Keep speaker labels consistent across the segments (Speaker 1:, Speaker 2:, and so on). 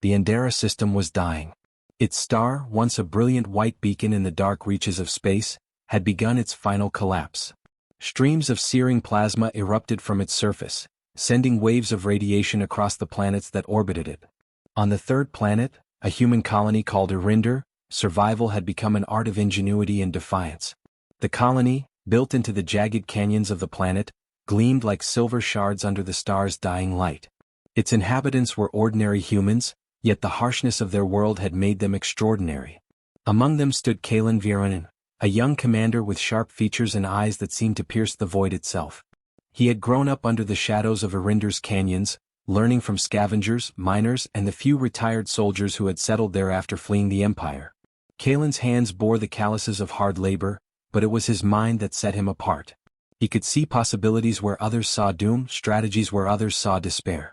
Speaker 1: The Andera system was dying. Its star, once a brilliant white beacon in the dark reaches of space, had begun its final collapse. Streams of searing plasma erupted from its surface, sending waves of radiation across the planets that orbited it. On the third planet, a human colony called Erinder, survival had become an art of ingenuity and defiance. The colony, built into the jagged canyons of the planet, gleamed like silver shards under the star's dying light. Its inhabitants were ordinary humans, yet the harshness of their world had made them extraordinary. Among them stood Kalen Viranen, a young commander with sharp features and eyes that seemed to pierce the void itself. He had grown up under the shadows of Erinder's canyons, learning from scavengers, miners, and the few retired soldiers who had settled there after fleeing the Empire. Kalen's hands bore the calluses of hard labor, but it was his mind that set him apart. He could see possibilities where others saw doom, strategies where others saw despair.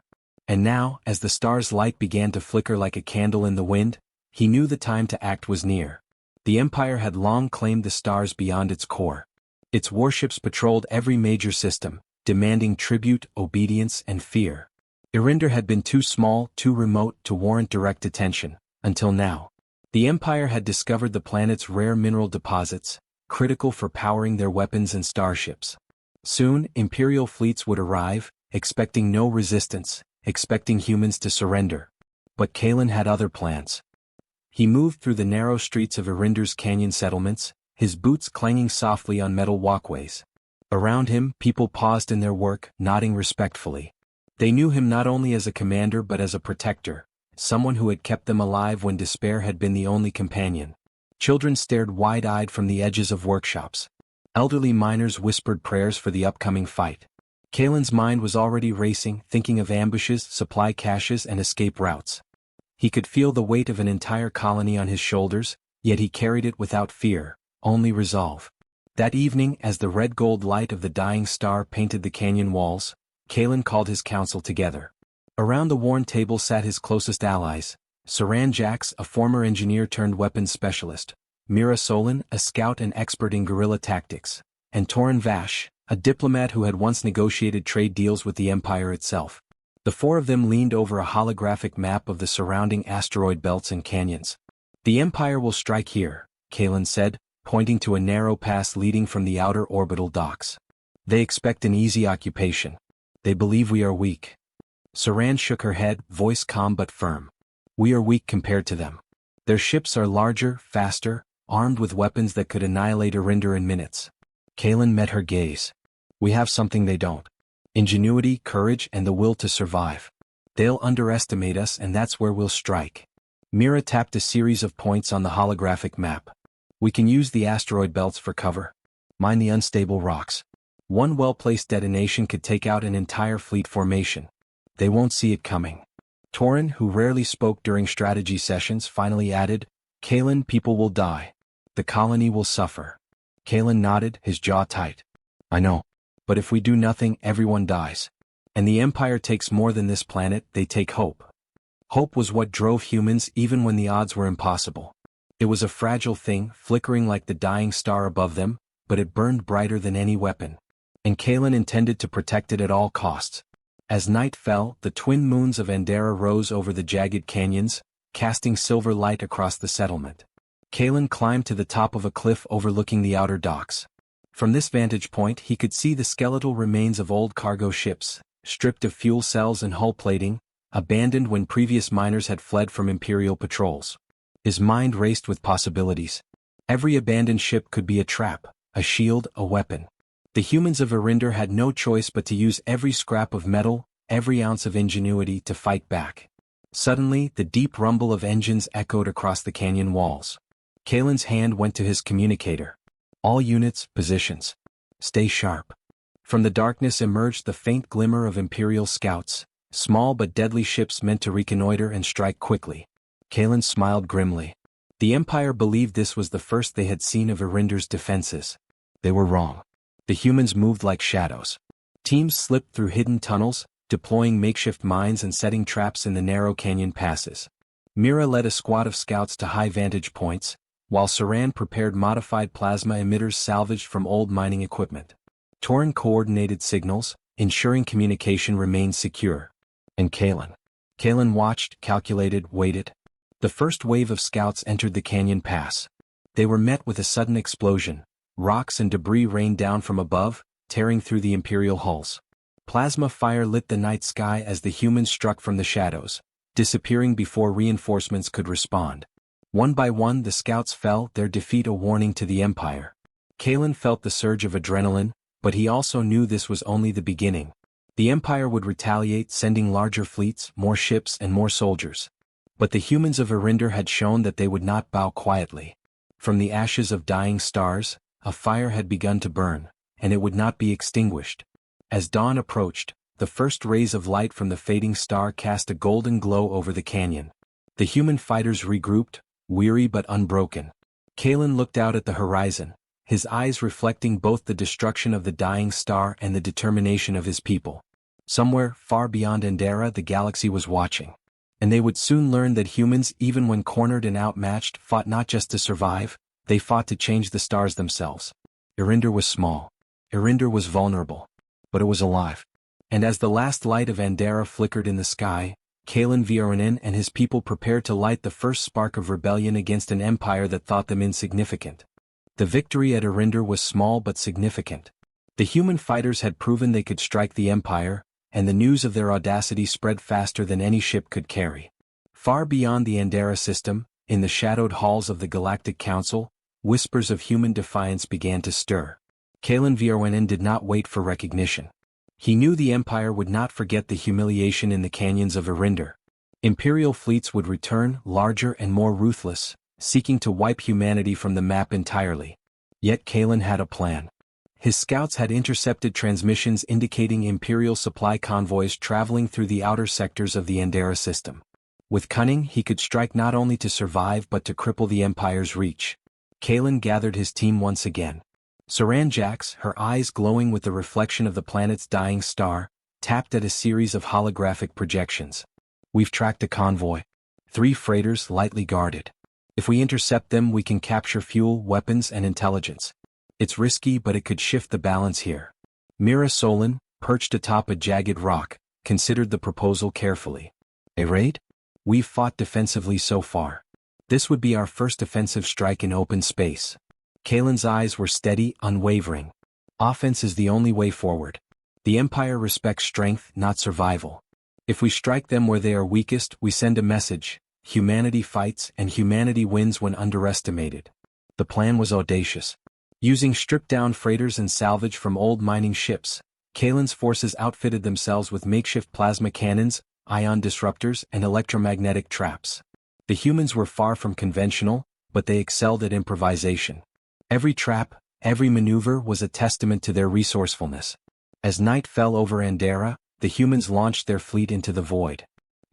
Speaker 1: And now, as the star's light began to flicker like a candle in the wind, he knew the time to act was near. The Empire had long claimed the stars beyond its core. Its warships patrolled every major system, demanding tribute, obedience, and fear. Erinder had been too small, too remote to warrant direct attention, until now. The Empire had discovered the planet's rare mineral deposits, critical for powering their weapons and starships. Soon, Imperial fleets would arrive, expecting no resistance, expecting humans to surrender. But Kalen had other plans. He moved through the narrow streets of Erinder's canyon settlements, his boots clanging softly on metal walkways. Around him, people paused in their work, nodding respectfully. They knew him not only as a commander but as a protector, someone who had kept them alive when despair had been the only companion. Children stared wide-eyed from the edges of workshops. Elderly miners whispered prayers for the upcoming fight. Kalen's mind was already racing, thinking of ambushes, supply caches, and escape routes. He could feel the weight of an entire colony on his shoulders, yet he carried it without fear, only resolve. That evening, as the red-gold light of the dying star painted the canyon walls, Kalen called his council together. Around the worn table sat his closest allies: Saran Jax, a former engineer-turned-weapons specialist; Mira Solon, a scout and expert in guerrilla tactics; and Torin Vash, a diplomat who had once negotiated trade deals with the Empire itself. The four of them leaned over a holographic map of the surrounding asteroid belts and canyons. "The Empire will strike here," Kalen said, pointing to a narrow pass leading from the outer orbital docks. "They expect an easy occupation. They believe we are weak." Saran shook her head, voice calm but firm. "We are weak compared to them. Their ships are larger, faster, armed with weapons that could annihilate Erinder in minutes." Kalen met her gaze. "We have something they don't. Ingenuity, courage, and the will to survive. They'll underestimate us, and that's where we'll strike." Mira tapped a series of points on the holographic map. "We can use the asteroid belts for cover. Mine the unstable rocks. One well-placed detonation could take out an entire fleet formation. They won't see it coming." Torin, who rarely spoke during strategy sessions, finally added, "Kalen, people will die. The colony will suffer." Kalen nodded, his jaw tight. "I know. But if we do nothing, everyone dies. And the Empire takes more than this planet, they take hope." Hope was what drove humans even when the odds were impossible. It was a fragile thing, flickering like the dying star above them, but it burned brighter than any weapon. And Kalen intended to protect it at all costs. As night fell, the twin moons of Andera rose over the jagged canyons, casting silver light across the settlement. Kalen climbed to the top of a cliff overlooking the outer docks. From this vantage point he could see the skeletal remains of old cargo ships, stripped of fuel cells and hull plating, abandoned when previous miners had fled from Imperial patrols. His mind raced with possibilities. Every abandoned ship could be a trap, a shield, a weapon. The humans of Erinder had no choice but to use every scrap of metal, every ounce of ingenuity to fight back. Suddenly, the deep rumble of engines echoed across the canyon walls. Kalen's hand went to his communicator. "All units, positions. Stay sharp." From the darkness emerged the faint glimmer of Imperial scouts, small but deadly ships meant to reconnoiter and strike quickly. Kalen smiled grimly. The Empire believed this was the first they had seen of Erinder's defenses. They were wrong. The humans moved like shadows. Teams slipped through hidden tunnels, deploying makeshift mines and setting traps in the narrow canyon passes. Mira led a squad of scouts to high vantage points, while Saran prepared modified plasma emitters salvaged from old mining equipment. Torin coordinated signals, ensuring communication remained secure. And Kalen Kalen watched, calculated, waited. The first wave of scouts entered the canyon pass. They were met with a sudden explosion. Rocks and debris rained down from above, tearing through the Imperial hulls. Plasma fire lit the night sky as the humans struck from the shadows, disappearing before reinforcements could respond. One by one the scouts fell, their defeat a warning to the Empire. Kalen felt the surge of adrenaline, but he also knew this was only the beginning. The Empire would retaliate, sending larger fleets, more ships and more soldiers. But the humans of Arinder had shown that they would not bow quietly. From the ashes of dying stars, a fire had begun to burn, and it would not be extinguished. As dawn approached, the first rays of light from the fading star cast a golden glow over the canyon. The human fighters regrouped, weary but unbroken. Kalen looked out at the horizon, his eyes reflecting both the destruction of the dying star and the determination of his people. Somewhere, far beyond Andera, the galaxy was watching. And they would soon learn that humans, even when cornered and outmatched, fought not just to survive, they fought to change the stars themselves. Arinder was small. Arinder was vulnerable. But it was alive. And as the last light of Andera flickered in the sky, Kalen Vioranen and his people prepared to light the first spark of rebellion against an empire that thought them insignificant. The victory at Arinder was small but significant. The human fighters had proven they could strike the empire, and the news of their audacity spread faster than any ship could carry. Far beyond the Andera system, in the shadowed halls of the Galactic Council, whispers of human defiance began to stir. Kalen Vioranen did not wait for recognition. He knew the Empire would not forget the humiliation in the canyons of Arinder. Imperial fleets would return, larger and more ruthless, seeking to wipe humanity from the map entirely. Yet Kalen had a plan. His scouts had intercepted transmissions indicating Imperial supply convoys traveling through the outer sectors of the Andera system. With cunning, he could strike not only to survive but to cripple the Empire's reach. Kalen gathered his team once again. Saran Jax, her eyes glowing with the reflection of the planet's dying star, tapped at a series of holographic projections. We've tracked a convoy. 3 freighters lightly guarded. If we intercept them, we can capture fuel, weapons, and intelligence. It's risky, but it could shift the balance here. Mira Solon, perched atop a jagged rock, considered the proposal carefully. A raid? We've fought defensively so far. This would be our first offensive strike in open space. Kalen's eyes were steady, unwavering. Offense is the only way forward. The Empire respects strength, not survival. If we strike them where they are weakest, we send a message. Humanity fights, and humanity wins when underestimated. The plan was audacious. Using stripped-down freighters and salvage from old mining ships, Kalen's forces outfitted themselves with makeshift plasma cannons, ion disruptors, and electromagnetic traps. The humans were far from conventional, but they excelled at improvisation. Every trap, every maneuver was a testament to their resourcefulness. As night fell over Andera, the humans launched their fleet into the void.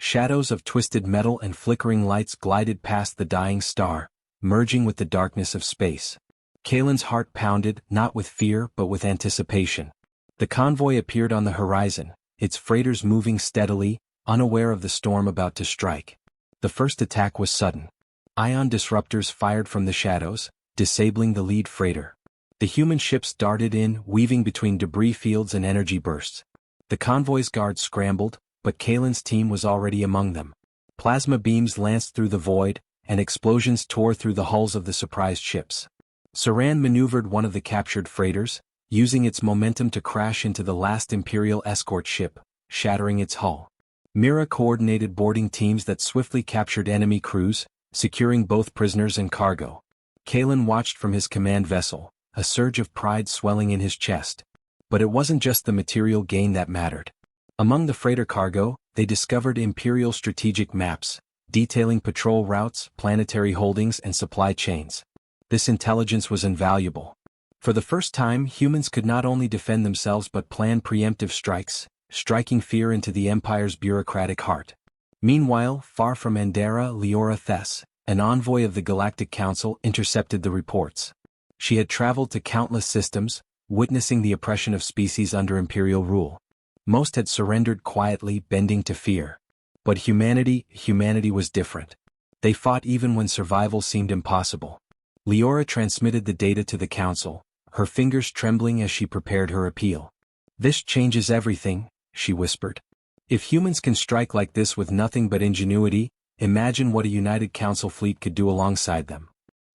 Speaker 1: Shadows of twisted metal and flickering lights glided past the dying star, merging with the darkness of space. Kalen's heart pounded, not with fear but with anticipation. The convoy appeared on the horizon, its freighters moving steadily, unaware of the storm about to strike. The first attack was sudden. Ion disruptors fired from the shadows, disabling the lead freighter. The human ships darted in, weaving between debris fields and energy bursts. The convoy's guards scrambled, but Kalen's team was already among them. Plasma beams lanced through the void, and explosions tore through the hulls of the surprised ships. Saran maneuvered one of the captured freighters, using its momentum to crash into the last Imperial escort ship, shattering its hull. Mira coordinated boarding teams that swiftly captured enemy crews, securing both prisoners and cargo. Kalen watched from his command vessel, a surge of pride swelling in his chest. But it wasn't just the material gain that mattered. Among the freighter cargo, they discovered Imperial strategic maps, detailing patrol routes, planetary holdings, and supply chains. This intelligence was invaluable. For the first time, humans could not only defend themselves but plan preemptive strikes, striking fear into the Empire's bureaucratic heart. Meanwhile, far from Andera, Leora Thess, an envoy of the Galactic Council, intercepted the reports. She had traveled to countless systems, witnessing the oppression of species under Imperial rule. Most had surrendered quietly, bending to fear. But humanity was different. They fought even when survival seemed impossible. Leora transmitted the data to the Council, her fingers trembling as she prepared her appeal. "This changes everything," she whispered. If humans can strike like this with nothing but ingenuity, imagine what a united Council fleet could do alongside them.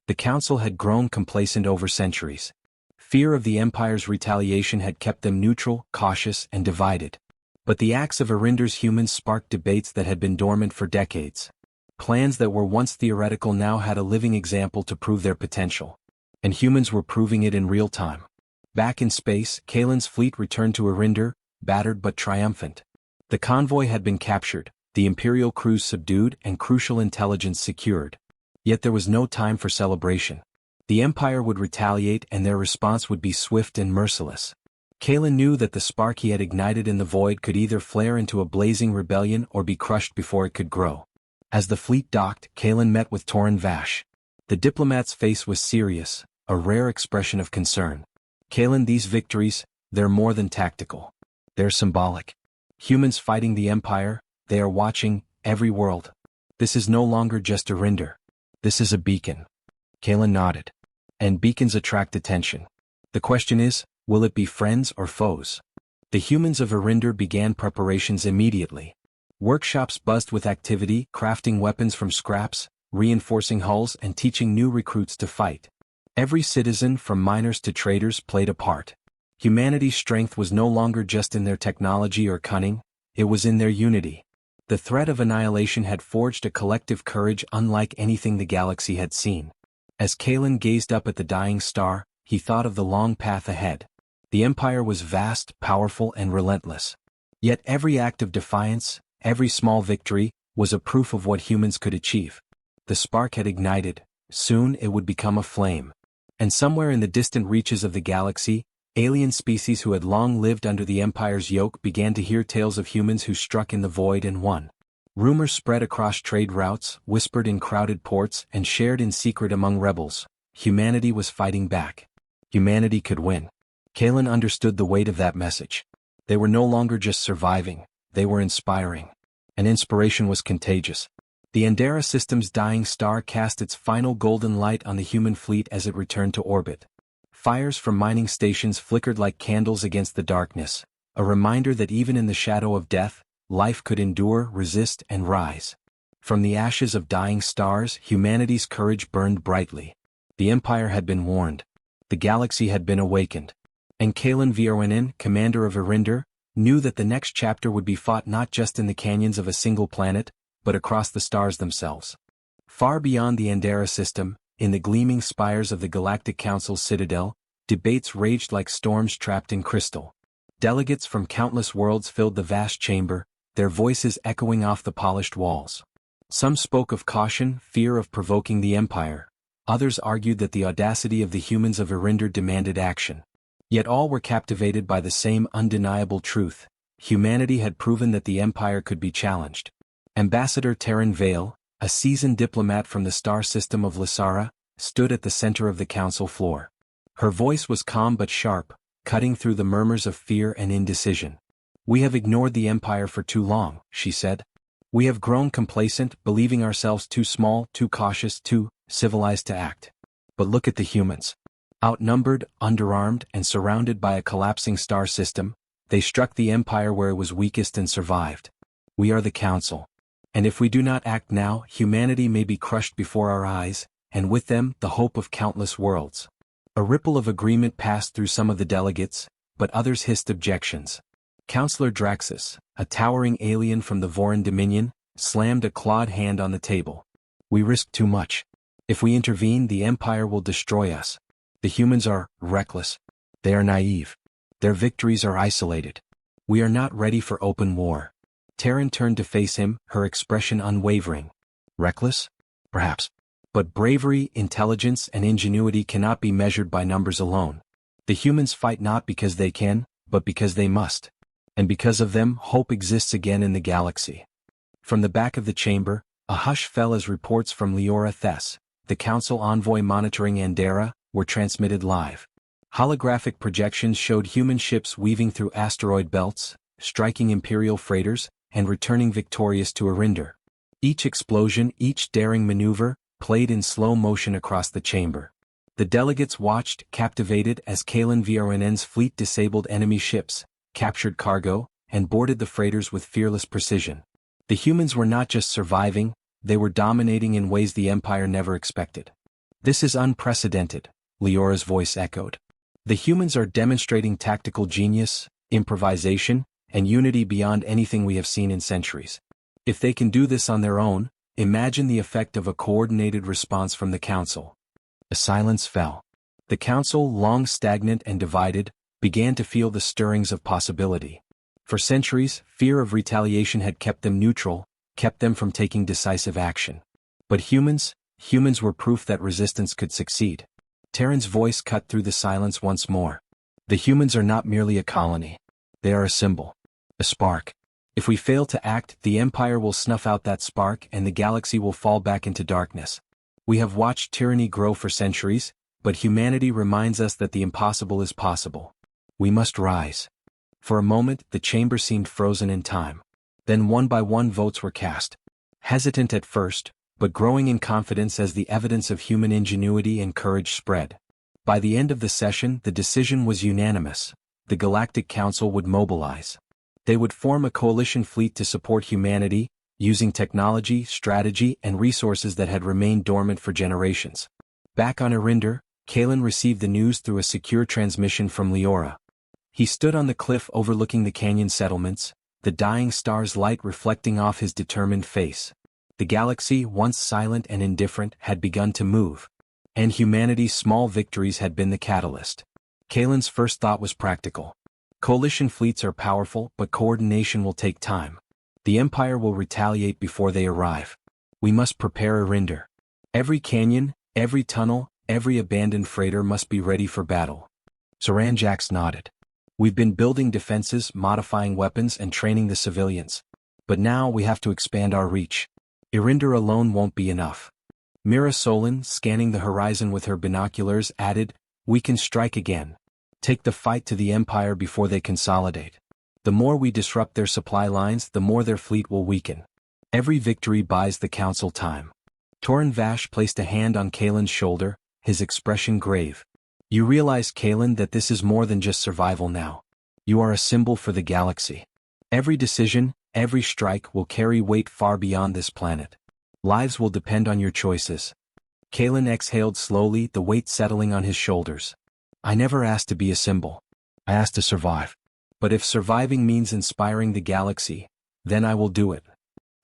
Speaker 1: The Council had grown complacent over centuries. Fear of the Empire's retaliation had kept them neutral, cautious, and divided. But the acts of Arinder's humans sparked debates that had been dormant for decades. Plans that were once theoretical now had a living example to prove their potential. And humans were proving it in real time. Back in space, Kalen's fleet returned to Arinder, battered but triumphant. The convoy had been captured, the Imperial crews subdued, and crucial intelligence secured. Yet there was no time for celebration. The Empire would retaliate and their response would be swift and merciless. Kalen knew that the spark he had ignited in the void could either flare into a blazing rebellion or be crushed before it could grow. As the fleet docked, Kalen met with Torin Vash. The diplomat's face was serious, a rare expression of concern. Kalen, these victories, they're more than tactical. They're symbolic. Humans fighting the Empire, they are watching, every world. This is no longer just Arinder. This is a beacon. Kalen nodded. And beacons attract attention. The question is, will it be friends or foes? The humans of Arinder began preparations immediately. Workshops buzzed with activity, crafting weapons from scraps, reinforcing hulls, and teaching new recruits to fight. Every citizen, from miners to traders, played a part. Humanity's strength was no longer just in their technology or cunning, it was in their unity. The threat of annihilation had forged a collective courage unlike anything the galaxy had seen. As Kalen gazed up at the dying star, he thought of the long path ahead. The Empire was vast, powerful, and relentless. Yet every act of defiance, every small victory, was a proof of what humans could achieve. The spark had ignited, soon it would become a flame. And somewhere in the distant reaches of the galaxy, alien species who had long lived under the Empire's yoke began to hear tales of humans who struck in the void and won. Rumors spread across trade routes, whispered in crowded ports, and shared in secret among rebels. Humanity was fighting back. Humanity could win. Kalen understood the weight of that message. They were no longer just surviving, they were inspiring. And inspiration was contagious. The Andera system's dying star cast its final golden light on the human fleet as it returned to orbit. Fires from mining stations flickered like candles against the darkness, a reminder that even in the shadow of death, life could endure, resist, and rise. From the ashes of dying stars, humanity's courage burned brightly. The Empire had been warned. The galaxy had been awakened. And Kalen Vierwanin, commander of Arinder, knew that the next chapter would be fought not just in the canyons of a single planet, but across the stars themselves. Far beyond the Andera system, in the gleaming spires of the Galactic Council's citadel, debates raged like storms trapped in crystal. Delegates from countless worlds filled the vast chamber, their voices echoing off the polished walls. Some spoke of caution, fear of provoking the Empire. Others argued that the audacity of the humans of Arinder demanded action. Yet all were captivated by the same undeniable truth. Humanity had proven that the Empire could be challenged. Ambassador Taryn Vale, a seasoned diplomat from the star system of Lysara, stood at the center of the council floor. Her voice was calm but sharp, cutting through the murmurs of fear and indecision. "We have ignored the Empire for too long," she said. "We have grown complacent, believing ourselves too small, too cautious, too civilized to act. But look at the humans. Outnumbered, underarmed, and surrounded by a collapsing star system, they struck the Empire where it was weakest and survived. We are the Council. And if we do not act now, humanity may be crushed before our eyes, and with them, the hope of countless worlds." A ripple of agreement passed through some of the delegates, but others hissed objections. Councillor Draxus, a towering alien from the Vorin Dominion, slammed a clawed hand on the table. "We risk too much. If we intervene, the Empire will destroy us. The humans are reckless. They are naive. Their victories are isolated. We are not ready for open war." Taryn turned to face him, her expression unwavering. "Reckless? Perhaps. But bravery, intelligence, and ingenuity cannot be measured by numbers alone. The humans fight not because they can, but because they must. And because of them, hope exists again in the galaxy." From the back of the chamber, a hush fell as reports from Leora Thess, the Council envoy monitoring Andera, were transmitted live. Holographic projections showed human ships weaving through asteroid belts, striking Imperial freighters, and returning victorious to Arinder. Each explosion, each daring maneuver, played in slow motion across the chamber. The delegates watched, captivated, as Kalen Vierwanen's fleet disabled enemy ships, captured cargo, and boarded the freighters with fearless precision. The humans were not just surviving, they were dominating in ways the Empire never expected. "This is unprecedented," Leora's voice echoed. "The humans are demonstrating tactical genius, improvisation, and unity beyond anything we have seen in centuries. If they can do this on their own, imagine the effect of a coordinated response from the Council." A silence fell. The Council, long stagnant and divided, began to feel the stirrings of possibility. For centuries, fear of retaliation had kept them neutral, kept them from taking decisive action. But humans were proof that resistance could succeed. Terran's voice cut through the silence once more. "The humans are not merely a colony. They are a symbol. A spark. If we fail to act, the Empire will snuff out that spark and the galaxy will fall back into darkness. We have watched tyranny grow for centuries, but humanity reminds us that the impossible is possible. We must rise." For a moment, the chamber seemed frozen in time. Then one by one votes were cast. Hesitant at first, but growing in confidence as the evidence of human ingenuity and courage spread. By the end of the session, the decision was unanimous. The Galactic Council would mobilize. They would form a coalition fleet to support humanity, using technology, strategy, and resources that had remained dormant for generations. Back on Erinder, Kalen received the news through a secure transmission from Leora. He stood on the cliff overlooking the canyon settlements, the dying star's light reflecting off his determined face. The galaxy, once silent and indifferent, had begun to move. And humanity's small victories had been the catalyst. Kalen's first thought was practical. Coalition fleets are powerful, but coordination will take time. The Empire will retaliate before they arrive. We must prepare Erinder. Every canyon, every tunnel, every abandoned freighter must be ready for battle. Saranjax nodded. "We've been building defenses, modifying weapons, and training the civilians. But now we have to expand our reach. Erinder alone won't be enough." Mira Solon, scanning the horizon with her binoculars, added, "We can strike again. Take the fight to the Empire before they consolidate. The more we disrupt their supply lines, the more their fleet will weaken. Every victory buys the Council time." Torin Vash placed a hand on Kalen's shoulder, his expression grave. "You realize, Kalen, that this is more than just survival now. You are a symbol for the galaxy. Every decision, every strike will carry weight far beyond this planet. Lives will depend on your choices." Kalen exhaled slowly, the weight settling on his shoulders. "I never asked to be a symbol. I asked to survive. But if surviving means inspiring the galaxy, then I will do it."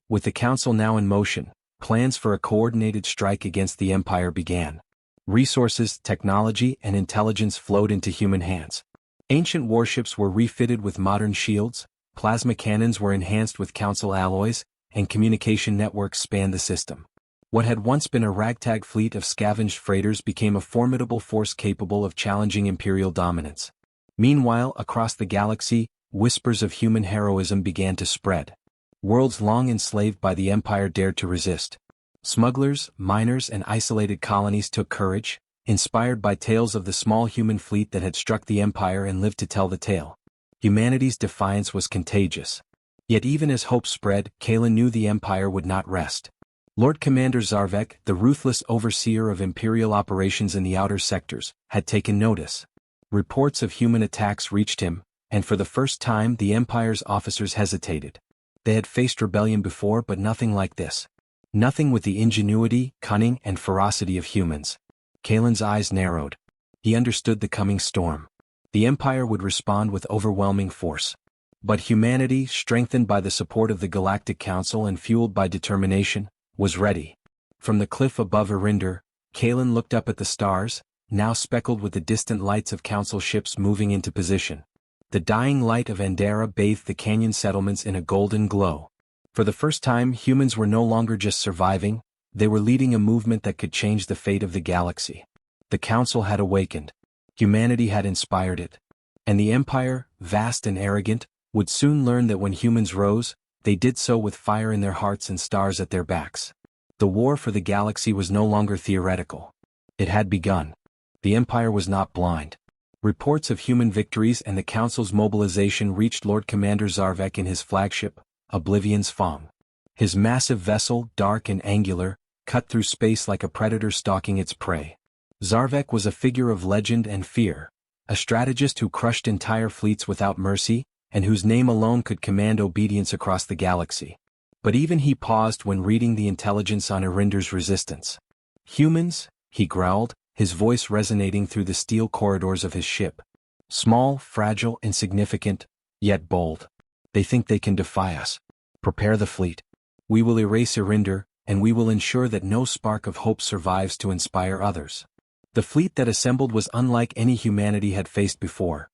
Speaker 1: With the Council now in motion, plans for a coordinated strike against the Empire began. Resources, technology, and intelligence flowed into human hands. Ancient warships were refitted with modern shields, plasma cannons were enhanced with Council alloys, and communication networks spanned the system. What had once been a ragtag fleet of scavenged freighters became a formidable force capable of challenging Imperial dominance. Meanwhile, across the galaxy, whispers of human heroism began to spread. Worlds long enslaved by the Empire dared to resist. Smugglers, miners, and isolated colonies took courage, inspired by tales of the small human fleet that had struck the Empire and lived to tell the tale. Humanity's defiance was contagious. Yet even as hope spread, Kalen knew the Empire would not rest. Lord Commander Zarvek, the ruthless overseer of Imperial operations in the outer sectors, had taken notice. Reports of human attacks reached him, and for the first time the Empire's officers hesitated. They had faced rebellion before, but nothing like this. Nothing with the ingenuity, cunning, and ferocity of humans. Kalen's eyes narrowed. He understood the coming storm. The Empire would respond with overwhelming force. But humanity, strengthened by the support of the Galactic Council and fueled by determination, was ready. From the cliff above Erinder, Kalen looked up at the stars, now speckled with the distant lights of Council ships moving into position. The dying light of Andera bathed the canyon settlements in a golden glow. For the first time, humans were no longer just surviving, they were leading a movement that could change the fate of the galaxy. The Council had awakened. Humanity had inspired it. And the Empire, vast and arrogant, would soon learn that when humans rose, they did so with fire in their hearts and stars at their backs. The war for the galaxy was no longer theoretical. It had begun. The Empire was not blind. Reports of human victories and the Council's mobilization reached Lord Commander Zarvek in his flagship, Oblivion's Fong. His massive vessel, dark and angular, cut through space like a predator stalking its prey. Zarvek was a figure of legend and fear, a strategist who crushed entire fleets without mercy, and whose name alone could command obedience across the galaxy. But even he paused when reading the intelligence on Irinder's resistance. "Humans," he growled, his voice resonating through the steel corridors of his ship. "Small, fragile, insignificant, yet bold. They think they can defy us. Prepare the fleet. We will erase Irinder, and we will ensure that no spark of hope survives to inspire others." The fleet that assembled was unlike any humanity had faced before.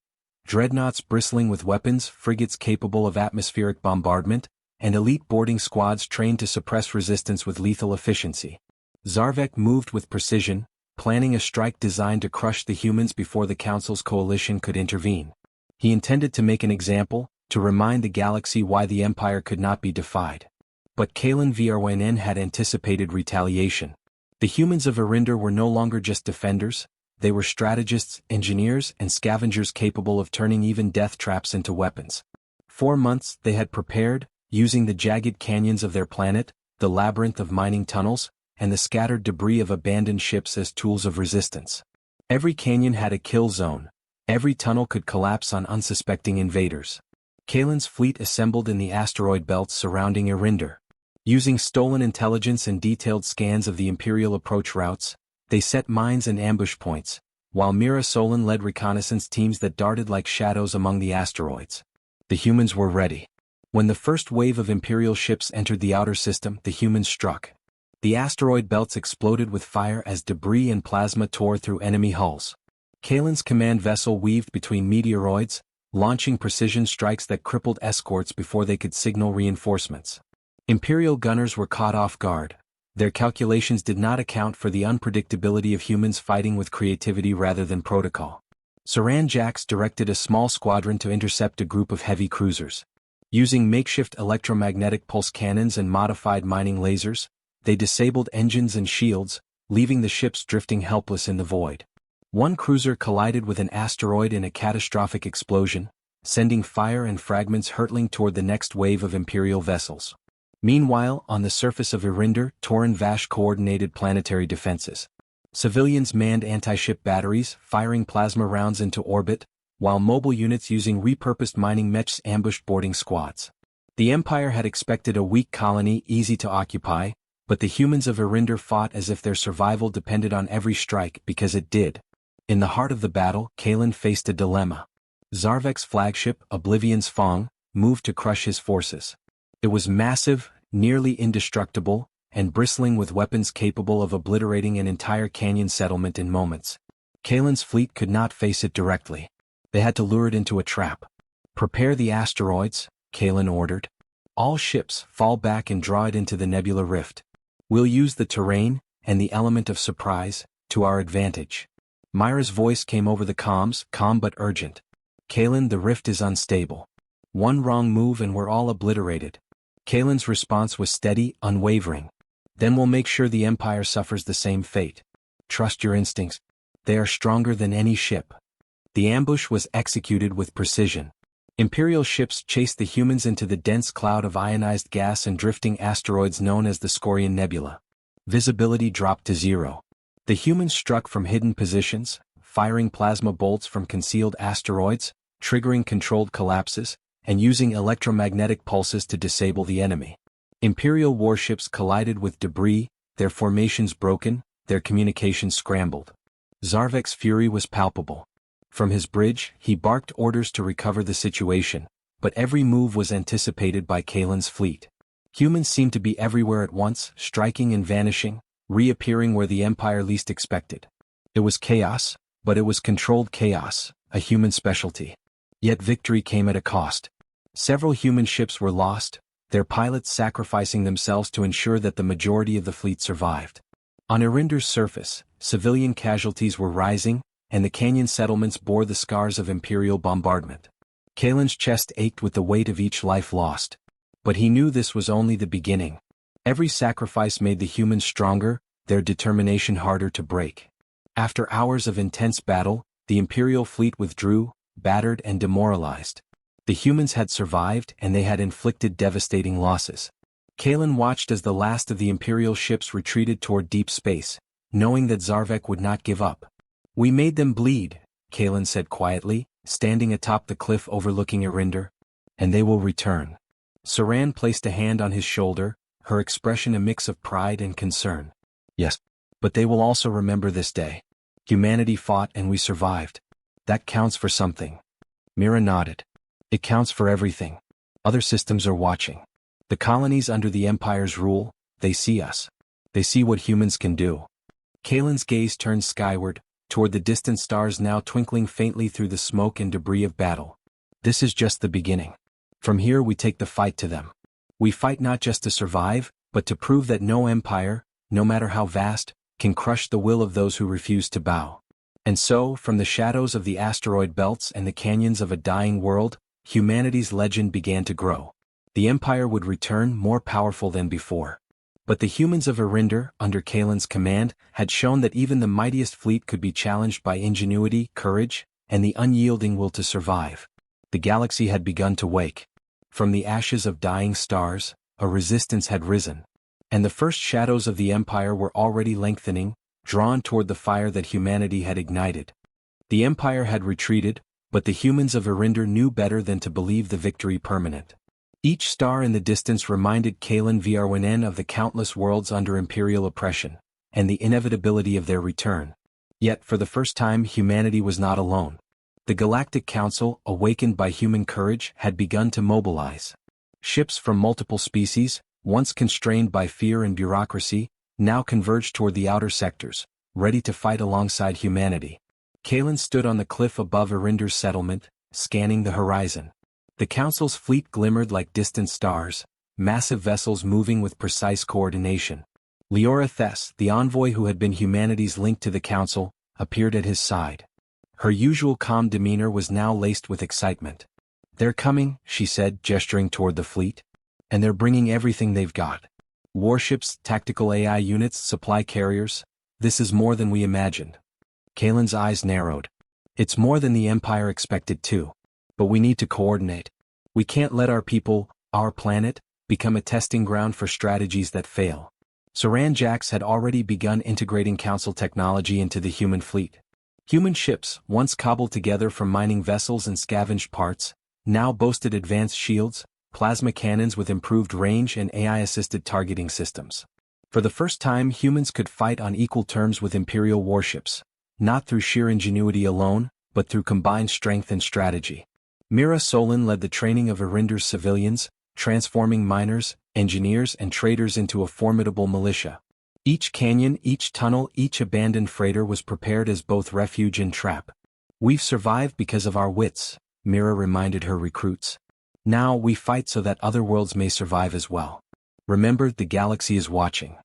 Speaker 1: Dreadnoughts bristling with weapons, frigates capable of atmospheric bombardment, and elite boarding squads trained to suppress resistance with lethal efficiency. Zarvek moved with precision, planning a strike designed to crush the humans before the Council's coalition could intervene. He intended to make an example, to remind the galaxy why the Empire could not be defied. But Kalen Vryn had anticipated retaliation. The humans of Irinder were no longer just defenders, they were strategists, engineers, and scavengers capable of turning even death traps into weapons. 4 months they had prepared, using the jagged canyons of their planet, the labyrinth of mining tunnels, and the scattered debris of abandoned ships as tools of resistance. Every canyon had a kill zone, every tunnel could collapse on unsuspecting invaders. Kalen's fleet assembled in the asteroid belts surrounding Irinder. Using stolen intelligence and detailed scans of the Imperial approach routes, they set mines and ambush points, while Mira Solon led reconnaissance teams that darted like shadows among the asteroids. The humans were ready. When the first wave of Imperial ships entered the outer system, the humans struck. The asteroid belts exploded with fire as debris and plasma tore through enemy hulls. Kalen's command vessel weaved between meteoroids, launching precision strikes that crippled escorts before they could signal reinforcements. Imperial gunners were caught off guard. Their calculations did not account for the unpredictability of humans fighting with creativity rather than protocol. Saran Jax directed a small squadron to intercept a group of heavy cruisers. Using makeshift electromagnetic pulse cannons and modified mining lasers, they disabled engines and shields, leaving the ships drifting helpless in the void. One cruiser collided with an asteroid in a catastrophic explosion, sending fire and fragments hurtling toward the next wave of Imperial vessels. Meanwhile, on the surface of Irinder, Torin Vash coordinated planetary defenses. Civilians manned anti-ship batteries, firing plasma rounds into orbit, while mobile units using repurposed mining mechs ambushed boarding squads. The Empire had expected a weak colony easy to occupy, but the humans of Irinder fought as if their survival depended on every strike, because it did. In the heart of the battle, Kalen faced a dilemma. Zarvek's flagship, Oblivion's Fong, moved to crush his forces. It was massive, nearly indestructible, and bristling with weapons capable of obliterating an entire canyon settlement in moments. Kalen's fleet could not face it directly. They had to lure it into a trap. "Prepare the asteroids," Kalen ordered. "All ships, fall back and draw it into the nebula rift. We'll use the terrain, and the element of surprise, to our advantage." Myra's voice came over the comms, calm but urgent. "Kalen, the rift is unstable. One wrong move and we're all obliterated." Kalen's response was steady, unwavering. "Then we'll make sure the Empire suffers the same fate. Trust your instincts. They are stronger than any ship." The ambush was executed with precision. Imperial ships chased the humans into the dense cloud of ionized gas and drifting asteroids known as the Scorian Nebula. Visibility dropped to 0. The humans struck from hidden positions, firing plasma bolts from concealed asteroids, triggering controlled collapses, and using electromagnetic pulses to disable the enemy. Imperial warships collided with debris, their formations broken, their communications scrambled. Zarvek's fury was palpable. From his bridge, he barked orders to recover the situation, but every move was anticipated by Kalen's fleet. Humans seemed to be everywhere at once, striking and vanishing, reappearing where the Empire least expected. It was chaos, but it was controlled chaos, a human specialty. Yet victory came at a cost. Several human ships were lost, their pilots sacrificing themselves to ensure that the majority of the fleet survived. On Irinder's surface, civilian casualties were rising, and the canyon settlements bore the scars of Imperial bombardment. Kalen's chest ached with the weight of each life lost. But he knew this was only the beginning. Every sacrifice made the humans stronger, their determination harder to break. After hours of intense battle, the Imperial fleet withdrew, battered and demoralized. The humans had survived and they had inflicted devastating losses. Kalen watched as the last of the Imperial ships retreated toward deep space, knowing that Zarvek would not give up. "We made them bleed," Kalen said quietly, standing atop the cliff overlooking Irinder. and they will return. Saran placed a hand on his shoulder, her expression a mix of pride and concern. Yes, but they will also remember this day. Humanity fought and we survived. That counts for something. Mira nodded. It counts for everything. Other systems are watching. The colonies under the Empire's rule, they see us. They see what humans can do. Kalen's gaze turned skyward, toward the distant stars now twinkling faintly through the smoke and debris of battle. This is just the beginning. From here we take the fight to them. We fight not just to survive, but to prove that no empire, no matter how vast, can crush the will of those who refuse to bow. And so, from the shadows of the asteroid belts and the canyons of a dying world, humanity's legend began to grow. The Empire would return more powerful than before. But the humans of Arinder, under Kalen's command, had shown that even the mightiest fleet could be challenged by ingenuity, courage, and the unyielding will to survive. The galaxy had begun to wake. From the ashes of dying stars, a resistance had risen. And the first shadows of the Empire were already lengthening, drawn toward the fire that humanity had ignited. The Empire had retreated, but the humans of Arinder knew better than to believe the victory permanent. Each star in the distance reminded Kalen Vrwnen of the countless worlds under imperial oppression, and the inevitability of their return. Yet for the first time humanity was not alone. The Galactic Council, awakened by human courage, had begun to mobilize. Ships from multiple species, once constrained by fear and bureaucracy, now converged toward the outer sectors, ready to fight alongside humanity. Kalen stood on the cliff above Arinder's settlement, scanning the horizon. The Council's fleet glimmered like distant stars, massive vessels moving with precise coordination. Leora Thess, the envoy who had been humanity's link to the Council, appeared at his side. Her usual calm demeanor was now laced with excitement. "They're coming," she said, gesturing toward the fleet. "And they're bringing everything they've got. Warships, tactical AI units, supply carriers. This is more than we imagined." Kalen's eyes narrowed. "It's more than the Empire expected too. But we need to coordinate. We can't let our people, our planet, become a testing ground for strategies that fail." Saran Jax had already begun integrating Council technology into the human fleet. Human ships, once cobbled together from mining vessels and scavenged parts, now boasted advanced shields, plasma cannons with improved range and AI-assisted targeting systems. For the first time humans could fight on equal terms with Imperial warships, not through sheer ingenuity alone, but through combined strength and strategy. Mira Solon led the training of Arinder's civilians, transforming miners, engineers and traders into a formidable militia. Each canyon, each tunnel, each abandoned freighter was prepared as both refuge and trap. "We've survived because of our wits," Mira reminded her recruits. "Now we fight so that other worlds may survive as well. Remember, the galaxy is watching."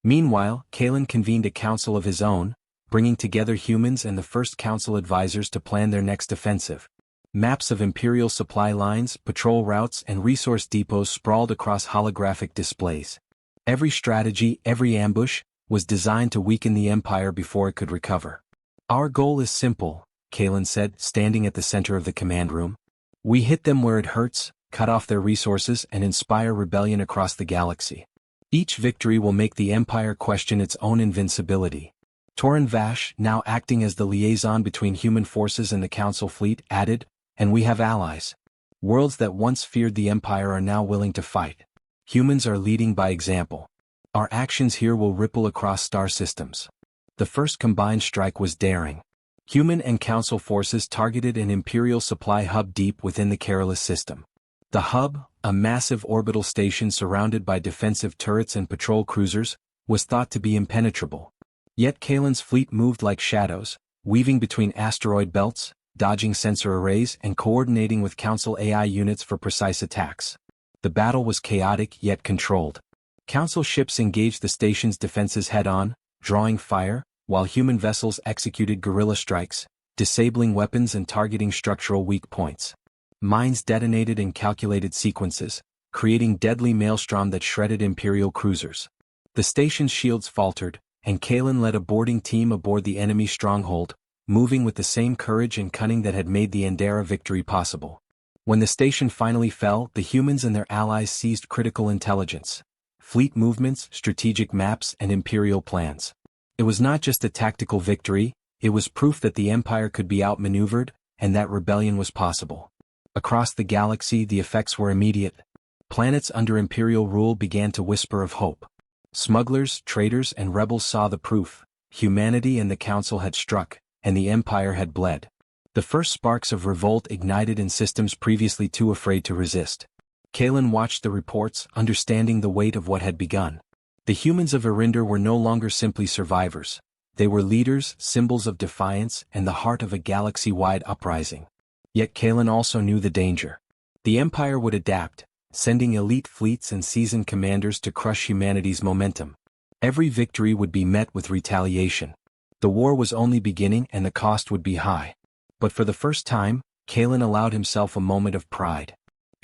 Speaker 1: Meanwhile, Kalen convened a council of his own, bringing together humans and the first council advisors to plan their next offensive. Maps of Imperial supply lines, patrol routes and resource depots sprawled across holographic displays. Every strategy, every ambush, was designed to weaken the Empire before it could recover. "Our goal is simple," Kalen said, standing at the center of the command room. "We hit them where it hurts, cut off their resources and inspire rebellion across the galaxy. Each victory will make the Empire question its own invincibility." Torin Vash, now acting as the liaison between human forces and the Council fleet, added, "And we have allies. Worlds that once feared the Empire are now willing to fight. Humans are leading by example. Our actions here will ripple across star systems." The first combined strike was daring. Human and Council forces targeted an Imperial supply hub deep within the Carolus system. The hub, a massive orbital station surrounded by defensive turrets and patrol cruisers, was thought to be impenetrable. Yet Kalen's fleet moved like shadows, weaving between asteroid belts, dodging sensor arrays and coordinating with Council AI units for precise attacks. The battle was chaotic yet controlled. Council ships engaged the station's defenses head-on, drawing fire, while human vessels executed guerrilla strikes, disabling weapons and targeting structural weak points. Mines detonated in calculated sequences, creating deadly maelstrom that shredded Imperial cruisers. The station's shields faltered, and Kalen led a boarding team aboard the enemy stronghold, moving with the same courage and cunning that had made the Andera victory possible. When the station finally fell, the humans and their allies seized critical intelligence, fleet movements, strategic maps, and Imperial plans. It was not just a tactical victory, it was proof that the Empire could be outmaneuvered, and that rebellion was possible. Across the galaxy the effects were immediate. Planets under Imperial rule began to whisper of hope. Smugglers, traders and rebels saw the proof. Humanity and the Council had struck, and the Empire had bled. The first sparks of revolt ignited in systems previously too afraid to resist. Kalen watched the reports, understanding the weight of what had begun. The humans of Erinder were no longer simply survivors. They were leaders, symbols of defiance, and the heart of a galaxy-wide uprising. Yet Kalen also knew the danger. The Empire would adapt, sending elite fleets and seasoned commanders to crush humanity's momentum. Every victory would be met with retaliation. The war was only beginning and the cost would be high. But for the first time, Kalen allowed himself a moment of pride.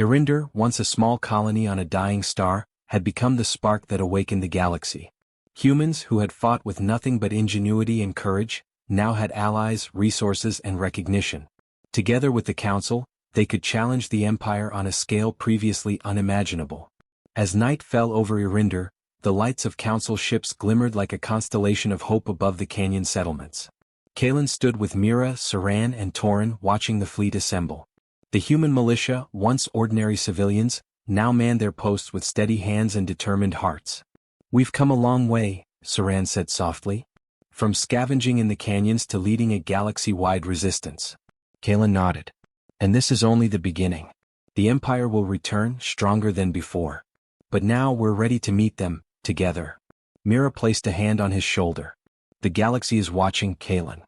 Speaker 1: Erinder, once a small colony on a dying star, had become the spark that awakened the galaxy. Humans who had fought with nothing but ingenuity and courage, now had allies, resources and recognition. Together with the Council, they could challenge the Empire on a scale previously unimaginable. As night fell over Erinder, the lights of Council ships glimmered like a constellation of hope above the canyon settlements. Kalen stood with Mira, Saran and Torin watching the fleet assemble. The human militia, once ordinary civilians, now manned their posts with steady hands and determined hearts. "We've come a long way," Saran said softly. "From scavenging in the canyons to leading a galaxy-wide resistance." Kalen nodded. "And this is only the beginning. The Empire will return stronger than before. But now we're ready to meet them, together." Mira placed a hand on his shoulder. "The galaxy is watching, Kalen.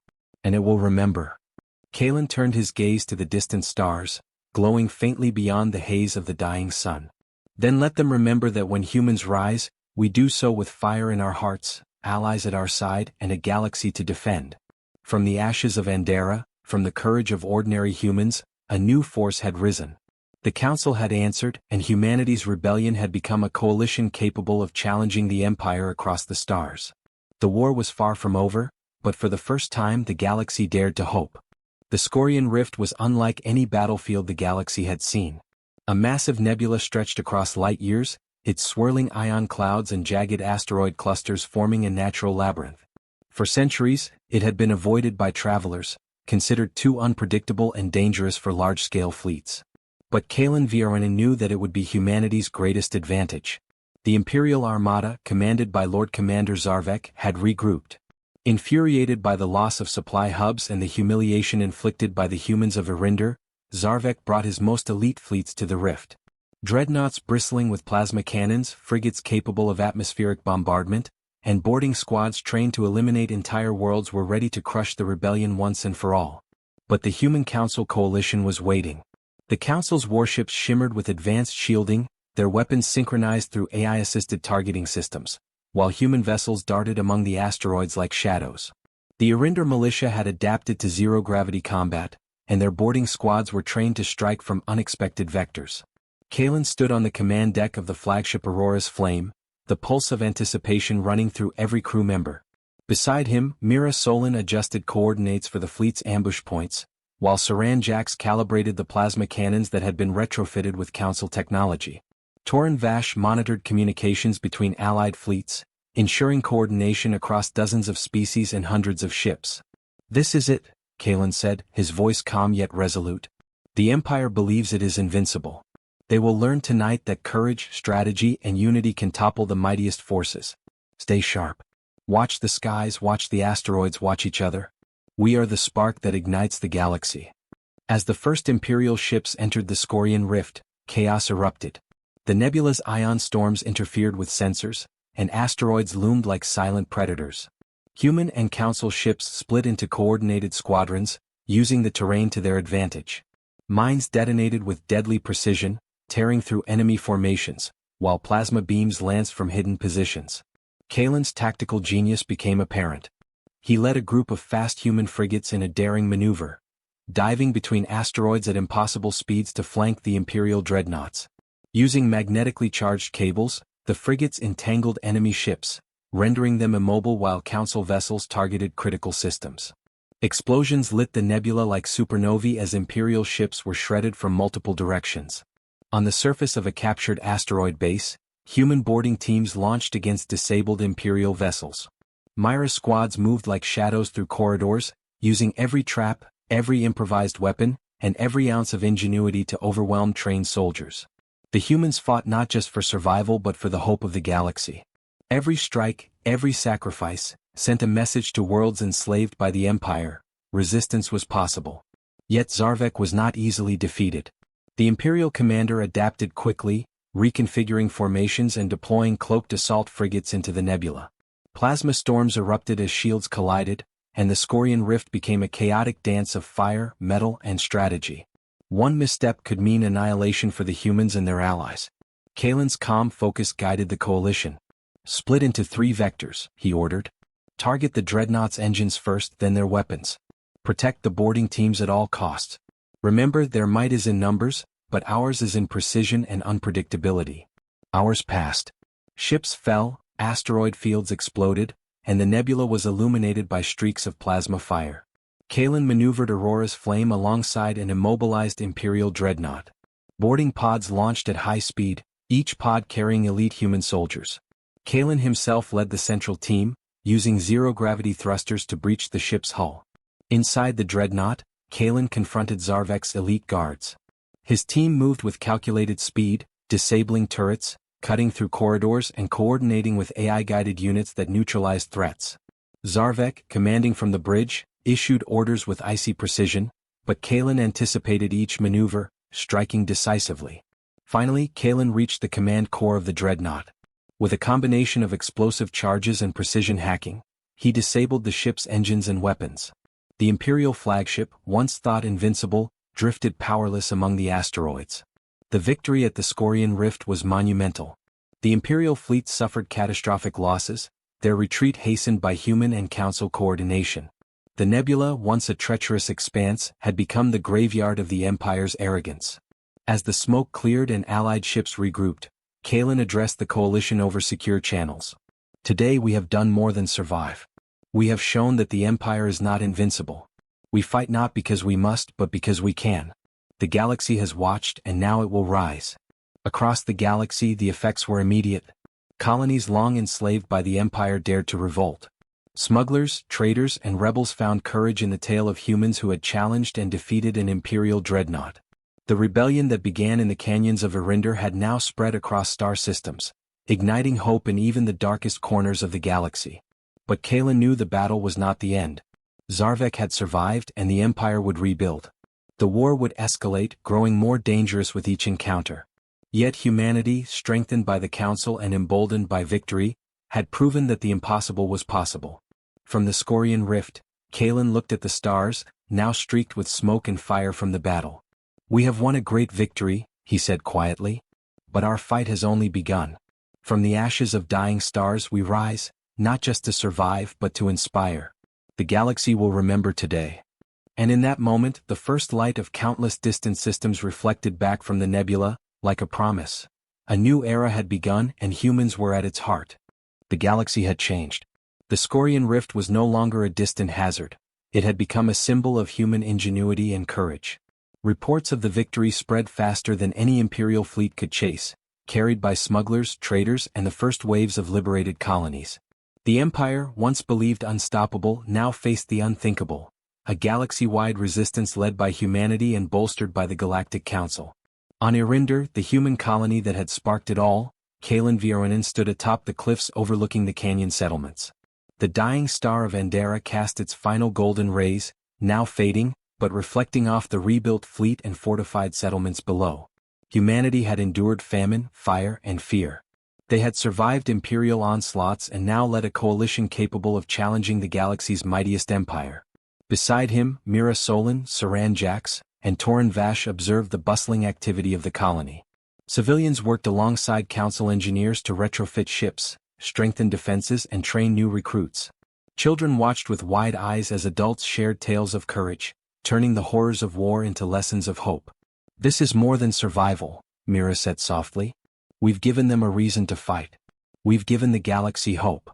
Speaker 1: And it will remember." Kalen turned his gaze to the distant stars, glowing faintly beyond the haze of the dying sun. "Then let them remember that when humans rise, we do so with fire in our hearts, allies at our side and a galaxy to defend." From the ashes of Andera, from the courage of ordinary humans, a new force had risen. The Council had answered, and humanity's rebellion had become a coalition capable of challenging the Empire across the stars. The war was far from over, but for the first time the galaxy dared to hope. The Scorian Rift was unlike any battlefield the galaxy had seen. A massive nebula stretched across light years, its swirling ion clouds and jagged asteroid clusters forming a natural labyrinth. For centuries, it had been avoided by travelers, considered too unpredictable and dangerous for large-scale fleets. But Kalen Vieranen knew that it would be humanity's greatest advantage. The Imperial Armada, commanded by Lord Commander Zarvek, had regrouped. Infuriated by the loss of supply hubs and the humiliation inflicted by the humans of Erinder, Zarvek brought his most elite fleets to the rift. Dreadnoughts bristling with plasma cannons, frigates capable of atmospheric bombardment, and boarding squads trained to eliminate entire worlds were ready to crush the rebellion once and for all. But the Human Council coalition was waiting. The Council's warships shimmered with advanced shielding, their weapons synchronized through AI-assisted targeting systems, while human vessels darted among the asteroids like shadows. The Erinder militia had adapted to zero-gravity combat, and their boarding squads were trained to strike from unexpected vectors. Kalen stood on the command deck of the flagship Aurora's Flame, the pulse of anticipation running through every crew member. Beside him, Mira Solon adjusted coordinates for the fleet's ambush points, while Saran Jax calibrated the plasma cannons that had been retrofitted with Council technology. Torin Vash monitored communications between allied fleets, ensuring coordination across dozens of species and hundreds of ships. "This is it," Kalen said, his voice calm yet resolute. "The Empire believes it is invincible. They will learn tonight that courage, strategy, and unity can topple the mightiest forces. Stay sharp. Watch the skies, watch the asteroids, watch each other. We are the spark that ignites the galaxy." As the first Imperial ships entered the Scorian Rift, chaos erupted. The nebula's ion storms interfered with sensors, and asteroids loomed like silent predators. Human and Council ships split into coordinated squadrons, using the terrain to their advantage. Mines detonated with deadly precision, tearing through enemy formations, while plasma beams lanced from hidden positions. Kalen's tactical genius became apparent. He led a group of fast human frigates in a daring maneuver, diving between asteroids at impossible speeds to flank the Imperial dreadnoughts. Using magnetically charged cables, the frigates entangled enemy ships, rendering them immobile while Council vessels targeted critical systems. Explosions lit the nebula like supernovae as Imperial ships were shredded from multiple directions. On the surface of a captured asteroid base, human boarding teams launched against disabled Imperial vessels. Myra squads moved like shadows through corridors, using every trap, every improvised weapon, and every ounce of ingenuity to overwhelm trained soldiers. The humans fought not just for survival but for the hope of the galaxy. Every strike, every sacrifice, sent a message to worlds enslaved by the Empire: resistance was possible. Yet Zarvek was not easily defeated. The Imperial commander adapted quickly, reconfiguring formations and deploying cloaked assault frigates into the nebula. Plasma storms erupted as shields collided, and the Scorian Rift became a chaotic dance of fire, metal, and strategy. One misstep could mean annihilation for the humans and their allies. Kalen's calm focus guided the coalition. "Split into 3 vectors," he ordered. "Target the Dreadnought's engines first, then their weapons. Protect the boarding teams at all costs. Remember, their might is in numbers, but ours is in precision and unpredictability." Hours passed. Ships fell, asteroid fields exploded, and the nebula was illuminated by streaks of plasma fire. Kalen maneuvered Aurora's flame alongside an immobilized Imperial dreadnought. Boarding pods launched at high speed, each pod carrying elite human soldiers. Kalen himself led the central team, using zero-gravity thrusters to breach the ship's hull. Inside the dreadnought, Kalen confronted Zarvek's elite guards. His team moved with calculated speed, disabling turrets, cutting through corridors and coordinating with AI-guided units that neutralized threats. Zarvek, commanding from the bridge, issued orders with icy precision, but Kalen anticipated each maneuver, striking decisively. Finally, Kalen reached the command core of the dreadnought. With a combination of explosive charges and precision hacking, he disabled the ship's engines and weapons. The Imperial flagship, once thought invincible, drifted powerless among the asteroids. The victory at the Scorian Rift was monumental. The Imperial fleet suffered catastrophic losses, their retreat hastened by human and Council coordination. The nebula, once a treacherous expanse, had become the graveyard of the Empire's arrogance. As the smoke cleared and Allied ships regrouped, Kalen addressed the coalition over secure channels. "Today we have done more than survive. We have shown that the Empire is not invincible. We fight not because we must but because we can. The galaxy has watched and now it will rise." Across the galaxy the effects were immediate. Colonies long enslaved by the Empire dared to revolt. Smugglers, traders, and rebels found courage in the tale of humans who had challenged and defeated an Imperial dreadnought. The rebellion that began in the canyons of Erinder had now spread across star systems, igniting hope in even the darkest corners of the galaxy. But Kalen knew the battle was not the end. Zarvek had survived and the Empire would rebuild. The war would escalate, growing more dangerous with each encounter. Yet humanity, strengthened by the Council and emboldened by victory, had proven that the impossible was possible. From the Scorian Rift, Kalen looked at the stars, now streaked with smoke and fire from the battle. "We have won a great victory," he said quietly. "But our fight has only begun. From the ashes of dying stars we rise, not just to survive but to inspire. The galaxy will remember today." And in that moment, the first light of countless distant systems reflected back from the nebula, like a promise. A new era had begun and humans were at its heart. The galaxy had changed. The Scorian Rift was no longer a distant hazard. It had become a symbol of human ingenuity and courage. Reports of the victory spread faster than any Imperial fleet could chase, carried by smugglers, traders, and the first waves of liberated colonies. The Empire, once believed unstoppable, now faced the unthinkable, a galaxy-wide resistance led by humanity and bolstered by the Galactic Council. On Erinder, the human colony that had sparked it all, Kalen Vioranen stood atop the cliffs overlooking the canyon settlements. The dying star of Andera cast its final golden rays, now fading, but reflecting off the rebuilt fleet and fortified settlements below. Humanity had endured famine, fire, and fear. They had survived Imperial onslaughts and now led a coalition capable of challenging the galaxy's mightiest empire. Beside him, Mira Solon, Saran Jax, and Torin Vash observed the bustling activity of the colony. Civilians worked alongside Council engineers to retrofit ships, strengthen defenses, and train new recruits. Children watched with wide eyes as adults shared tales of courage, turning the horrors of war into lessons of hope. "This is more than survival," Mira said softly. "We've given them a reason to fight. We've given the galaxy hope."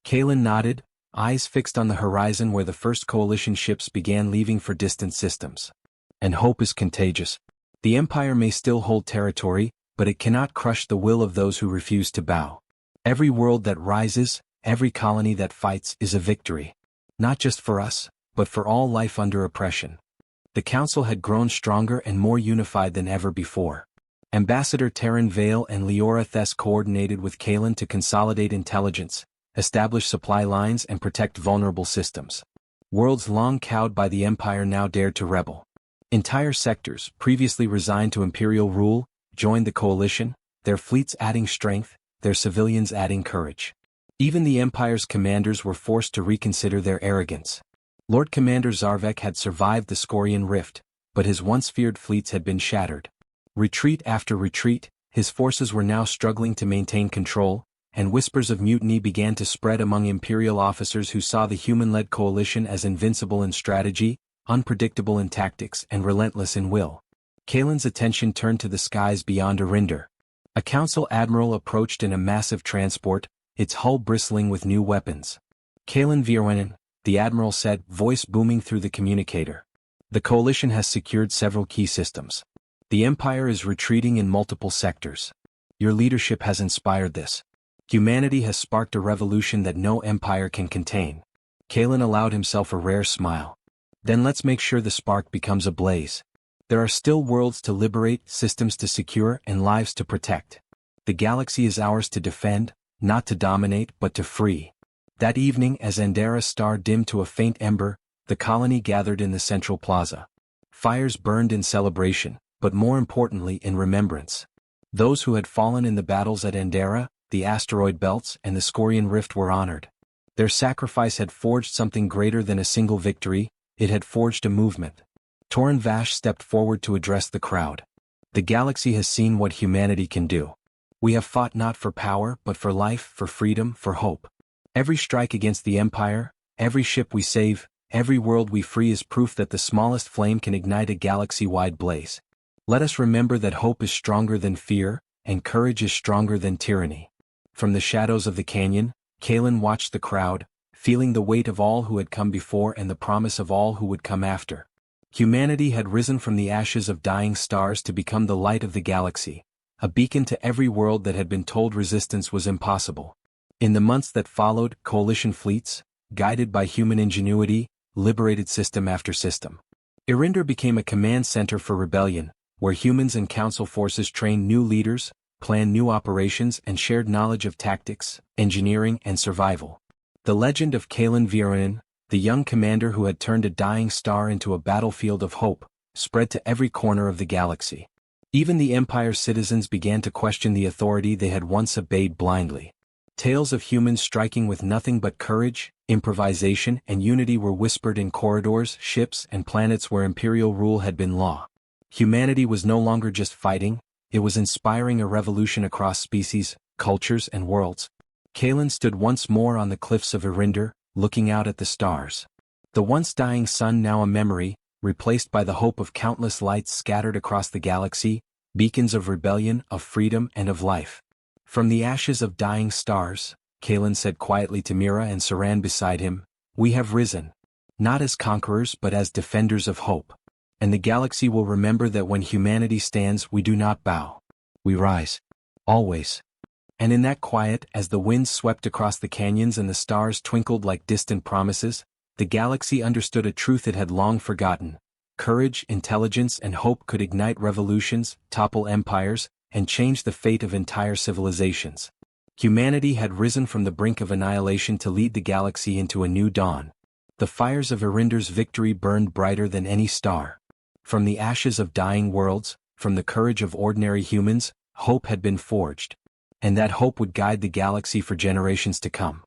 Speaker 1: Kalen nodded, eyes fixed on the horizon where the first coalition ships began leaving for distant systems. "And hope is contagious. The Empire may still hold territory, but it cannot crush the will of those who refuse to bow. Every world that rises, every colony that fights is a victory. Not just for us, but for all life under oppression." The council had grown stronger and more unified than ever before. Ambassador Terran Vale and Leora Thess coordinated with Kalen to consolidate intelligence, establish supply lines and protect vulnerable systems. Worlds long cowed by the Empire now dared to rebel. Entire sectors, previously resigned to Imperial rule, joined the coalition, their fleets adding strength, their civilians adding courage. Even the Empire's commanders were forced to reconsider their arrogance. Lord Commander Zarvek had survived the Scorian Rift, but his once feared fleets had been shattered. Retreat after retreat, his forces were now struggling to maintain control, and whispers of mutiny began to spread among Imperial officers who saw the human-led coalition as invincible in strategy, unpredictable in tactics and relentless in will. Kalen's attention turned to the skies beyond Arinder. A council admiral approached in a massive transport, its hull bristling with new weapons. Kalen Virwenen, the admiral said, voice booming through the communicator. The coalition has secured several key systems. The Empire is retreating in multiple sectors. Your leadership has inspired this. Humanity has sparked a revolution that no empire can contain. Kalen allowed himself a rare smile. Then let's make sure the spark becomes a blaze. There are still worlds to liberate, systems to secure, and lives to protect. The galaxy is ours to defend, not to dominate but to free. That evening, as Andara's star dimmed to a faint ember, the colony gathered in the central plaza. Fires burned in celebration, but more importantly in remembrance. Those who had fallen in the battles at Andara, the asteroid belts, and the Scorian Rift were honored. Their sacrifice had forged something greater than a single victory, it had forged a movement. Torin Vash stepped forward to address the crowd. The galaxy has seen what humanity can do. We have fought not for power but for life, for freedom, for hope. Every strike against the Empire, every ship we save, every world we free is proof that the smallest flame can ignite a galaxy-wide blaze. Let us remember that hope is stronger than fear, and courage is stronger than tyranny. From the shadows of the canyon, Kalen watched the crowd, feeling the weight of all who had come before and the promise of all who would come after. Humanity had risen from the ashes of dying stars to become the light of the galaxy, a beacon to every world that had been told resistance was impossible. In the months that followed, coalition fleets, guided by human ingenuity, liberated system after system. Arinder became a command center for rebellion, where humans and council forces trained new leaders, planned new operations and shared knowledge of tactics, engineering and survival. The legend of Kalen Virwenen, the young commander who had turned a dying star into a battlefield of hope, spread to every corner of the galaxy. Even the Empire's citizens began to question the authority they had once obeyed blindly. Tales of humans striking with nothing but courage, improvisation and unity were whispered in corridors, ships and planets where Imperial rule had been law. Humanity was no longer just fighting, it was inspiring a revolution across species, cultures and worlds. Kalen stood once more on the cliffs of Arinder, looking out at the stars. The once dying sun now a memory, replaced by the hope of countless lights scattered across the galaxy, beacons of rebellion, of freedom and of life. From the ashes of dying stars, Kalen said quietly to Mira and Saran beside him, we have risen. Not as conquerors but as defenders of hope. And the galaxy will remember that when humanity stands we do not bow. We rise. Always. And in that quiet, as the winds swept across the canyons and the stars twinkled like distant promises, the galaxy understood a truth it had long forgotten. Courage, intelligence and hope could ignite revolutions, topple empires, and change the fate of entire civilizations. Humanity had risen from the brink of annihilation to lead the galaxy into a new dawn. The fires of Arinder's victory burned brighter than any star. From the ashes of dying worlds, from the courage of ordinary humans, hope had been forged. And that hope would guide the galaxy for generations to come.